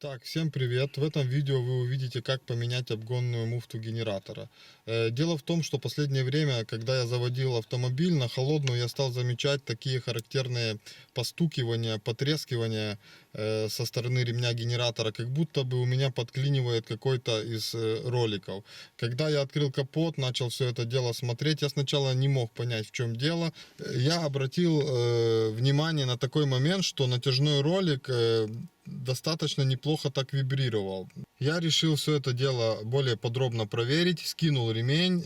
Итак, всем привет! В этом видео вы увидите, как поменять обгонную муфту генератора. Дело в том, что последнее время, когда я заводил автомобиль на холодную, я стал замечать такие характерные постукивания, потрескивания со стороны ремня генератора, как будто бы у меня подклинивает какой-то из роликов. Когда я открыл капот, начал все это дело смотреть, я сначала не мог понять, в чем дело. Я обратил внимание на такой момент, что натяжной ролик достаточно неплохо так вибрировал. Я решил все это дело более подробно проверить, скинул ремень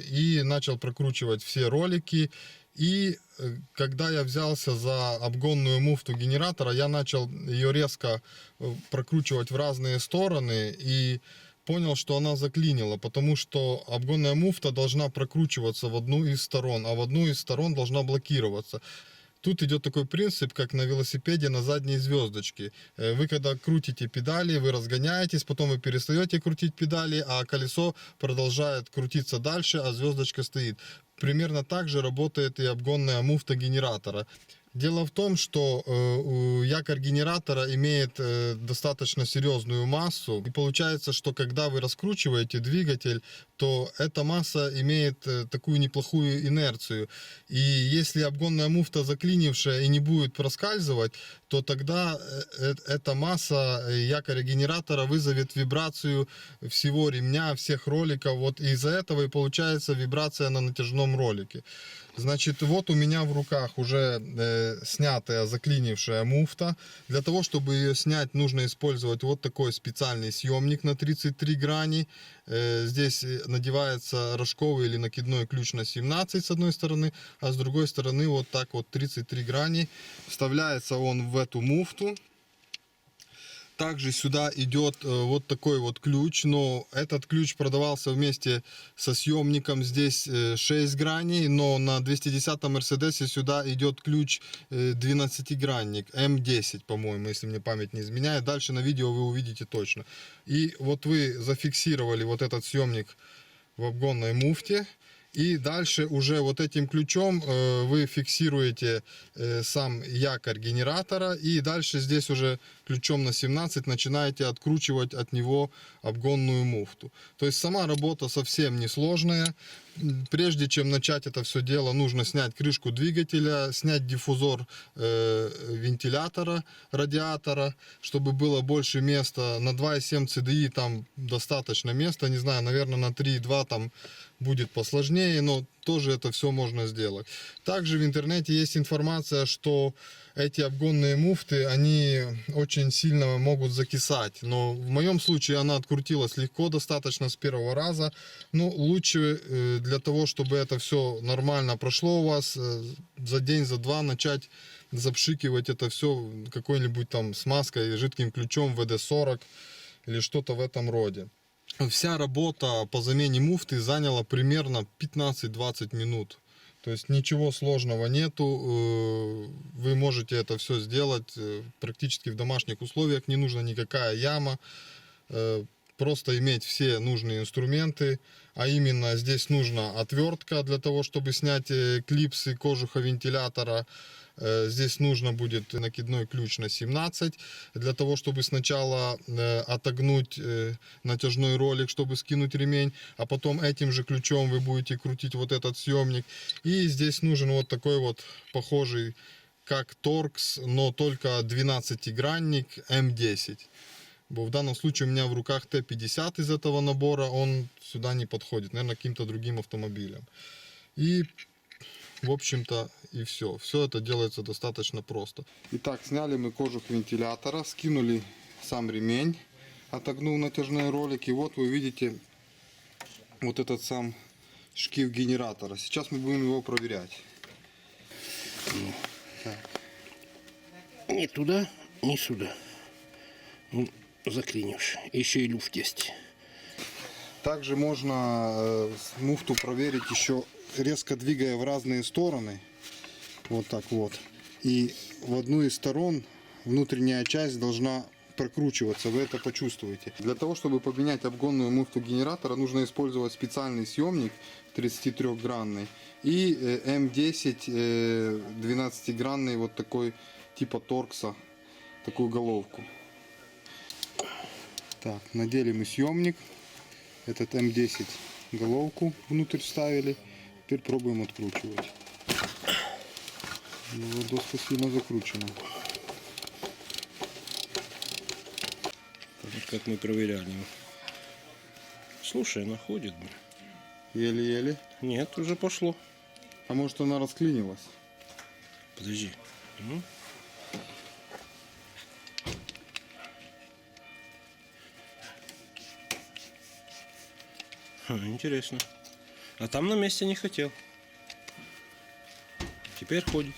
и начал прокручивать все ролики. И когда я взялся за обгонную муфту генератора, я начал ее резко прокручивать в разные стороны и понял, что она заклинила, потому что обгонная муфта должна прокручиваться в одну из сторон, а в одну из сторон должна блокироваться. Тут идет такой принцип, как на велосипеде на задней звездочке. Вы когда крутите педали, вы разгоняетесь, потом вы перестаете крутить педали, а колесо продолжает крутиться дальше, а звездочка стоит. Примерно так же работает и обгонная муфта генератора. Дело в том, что якорь генератора имеет достаточно серьезную массу. И получается, что когда вы раскручиваете двигатель, то эта масса имеет такую неплохую инерцию. И если обгонная муфта заклинившая и не будет проскальзывать, то тогда эта масса якоря генератора вызовет вибрацию всего ремня, всех роликов. Вот из-за этого и получается вибрация на натяжном ролике. Значит, вот у меня в руках уже снятая заклинившая муфта. Для того, чтобы ее снять, нужно использовать вот такой специальный съемник на 33 грани. Здесь надевается рожковый или накидной ключ на 17 с одной стороны, а с другой стороны вот так вот 33 грани. Вставляется он в эту муфту. Также сюда идет вот такой вот ключ, но этот ключ продавался вместе со съемником. Здесь 6 граней, но на 210-м Мерседесе сюда идет ключ 12-гранник, М10, по-моему, если мне память не изменяет. Дальше на видео вы увидите точно. И вот вы зафиксировали вот этот съемник в обгонной муфте. И дальше уже вот этим ключом вы фиксируете сам якорь генератора. И дальше здесь уже ключом на 17 начинаете откручивать от него обгонную муфту. То есть сама работа совсем не сложная. Прежде чем начать это все дело, нужно снять крышку двигателя, снять диффузор вентилятора, радиатора, чтобы было больше места. На 2,7 CDI там достаточно места, не знаю, наверное, на 3,2 там будет посложнее, но тоже это все можно сделать. Также в интернете есть информация, что эти обгонные муфты, они очень сильно могут закисать. Но в моем случае она открутилась легко, достаточно с первого раза. Но лучше для того, чтобы это все нормально прошло у вас, за день, за два начать запшикивать это все какой-нибудь там смазкой, жидким ключом ВД-40 или что-то в этом роде. Вся работа по замене муфты заняла примерно 15-20 минут. То есть ничего сложного нету. Вы можете это все сделать практически в домашних условиях. Не нужна никакая яма. Просто иметь все нужные инструменты. А именно здесь нужна отвертка для того, чтобы снять клипсы кожуха вентилятора. Здесь нужно будет накидной ключ на 17, для того, чтобы сначала отогнуть натяжной ролик, чтобы скинуть ремень, а потом этим же ключом вы будете крутить вот этот съемник. И здесь нужен вот такой вот похожий как торкс, но только 12-гранник М10. В данном случае у меня в руках Т-50 из этого набора, он сюда не подходит, наверное, каким-то другим автомобилем. И в общем-то и все. Все это делается достаточно просто. Итак, сняли мы кожух вентилятора, скинули сам ремень, отогнув натяжной ролик. И вот вы видите вот этот сам шкив генератора. Сейчас мы будем его проверять. Ни туда, ни сюда. Заклинивший. Еще и люфт есть. Также можно муфту проверить еще резко двигая в разные стороны. Вот так вот. И в одну из сторон внутренняя часть должна прокручиваться. Вы это почувствуете. Для того, чтобы поменять обгонную муфту генератора, нужно использовать специальный съемник 33-гранный и М10 12-гранный вот такой типа торкса, такую головку. Так, надели мы съемник. Этот М10 головку внутрь вставили. Теперь пробуем откручивать. Ну, доска сильно закручена. Вот как мы проверяли. Слушай, она ходит, блин. Еле-еле. Нет, уже пошло. А может она расклинилась? Подожди. Ну. Интересно. А там на месте не хотел. Теперь ходит.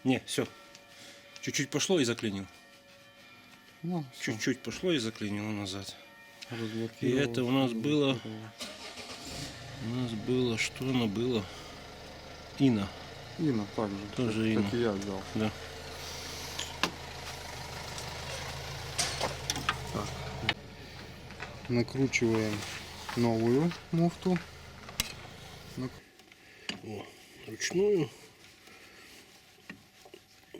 Не, все. Чуть-чуть пошло и заклинил. Ну, всё, Чуть-чуть пошло и заклинило назад. И разблокировал, это у нас было... разблокировал. У нас было... Что оно было? Ина. Ина также. Тоже как, Ина. как и я взял. Да. Накручиваем новую муфту. О, ручную.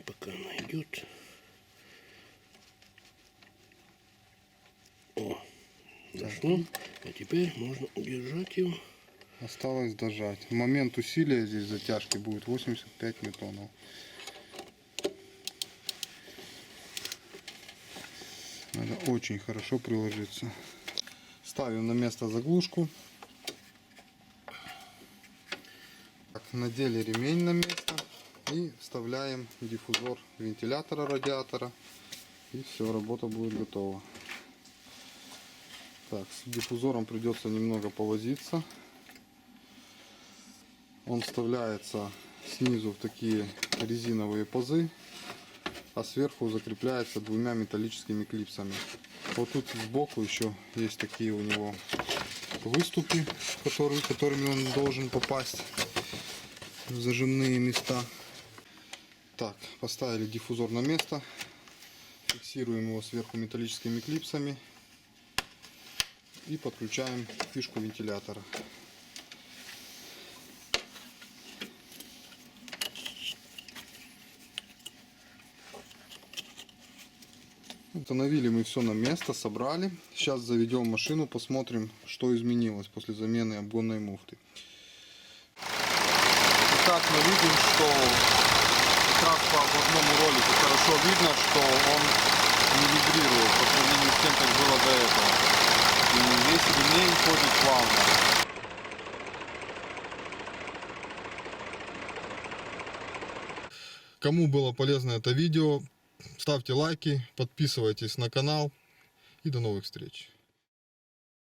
Пока она идет. О, зашло. А теперь можно удержать его. Осталось дожать. Момент усилия здесь затяжки будет 85 ньютонов. Надо очень хорошо приложиться. Ставим на место заглушку. Так, надели ремень на место и вставляем диффузор вентилятора радиатора. И все, работа будет готова. Так, с диффузором придется немного повозиться. Он вставляется снизу в такие резиновые пазы, а сверху закрепляется двумя металлическими клипсами. Вот тут сбоку еще есть такие у него выступы, которыми он должен попасть в зажимные места. Так, поставили диффузор на место, фиксируем его сверху металлическими клипсами и подключаем фишку вентилятора. Установили мы все на место, собрали. Сейчас заведем машину, посмотрим, что изменилось после замены обгонной муфты. Итак, мы видим, что как раз по обгонному ролику хорошо видно, что он не вибрирует по сравнению с тем, как было до этого. И весь ремень ходит плавно. Кому было полезно это видео, ставьте лайки, подписывайтесь на канал и до новых встреч.